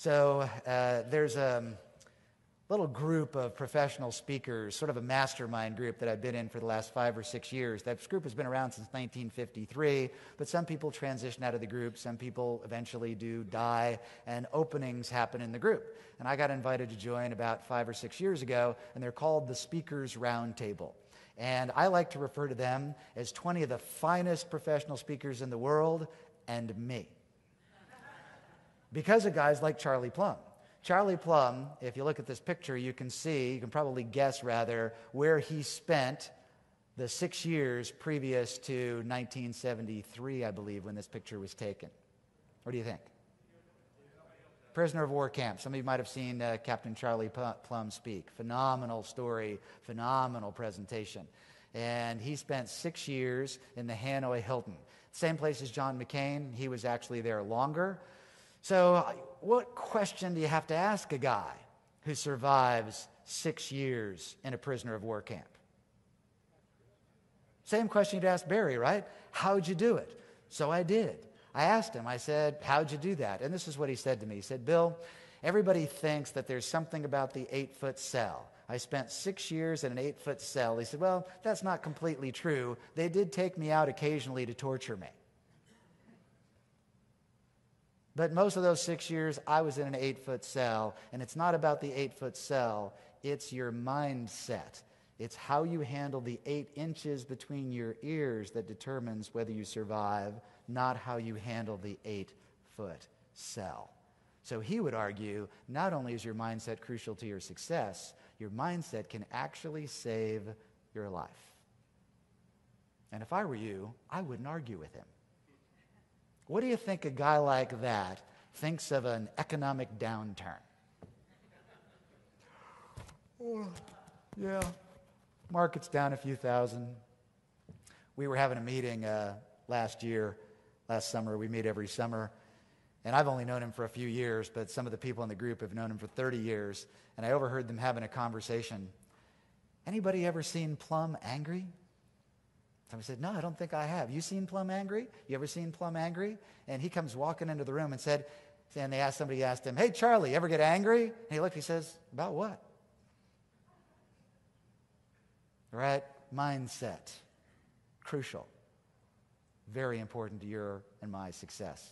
So there's a little group of professional speakers, sort of a mastermind group that I've been in for the last 5 or 6 years. That group has been around since 1953, but some people transition out of the group, some people eventually do die, and openings happen in the group. And I got invited to join about 5 or 6 years ago, and they're called the Speakers Roundtable. And I like to refer to them as 20 of the finest professional speakers in the world and me. Because of guys like Charlie Plumb. Charlie Plumb, if you look at this picture, you can probably guess rather, where he spent the 6 years previous to 1973, I believe, when this picture was taken. What do you think? Prisoner of war camp. Some of you might have seen Captain Charlie Plumb speak. Phenomenal story, phenomenal presentation. And he spent 6 years in the Hanoi Hilton. Same place as John McCain. He was actually there longer. So what question do you have to ask a guy who survives 6 years in a prisoner of war camp? Same question you'd ask Barry, right? How'd you do it? So I did. I asked him, I said, how'd you do that? And this is what he said to me. He said, Bill, everybody thinks that there's something about the 8-foot cell. I spent 6 years in an 8-foot cell. He said, well, that's not completely true. They did take me out occasionally to torture me. But most of those 6 years, I was in an 8-foot cell, and it's not about the 8-foot cell, it's your mindset. It's how you handle the 8 inches between your ears that determines whether you survive, not how you handle the 8-foot cell. So he would argue, not only is your mindset crucial to your success, your mindset can actually save your life. And if I were you, I wouldn't argue with him. What do you think a guy like that thinks of an economic downturn? Oh, yeah, market's down a few thousand. We were having a meeting last summer. We meet every summer. And I've only known him for a few years, but some of the people in the group have known him for 30 years. And I overheard them having a conversation. Anybody ever seen Plumb angry? Somebody said, no, I don't think I have. You seen Plumb angry? You ever seen Plumb angry? And he comes walking into the room and somebody asked him, hey, Charlie, ever get angry? And he looked, he says, about what? Right? Mindset. Crucial. Very important to your and my success.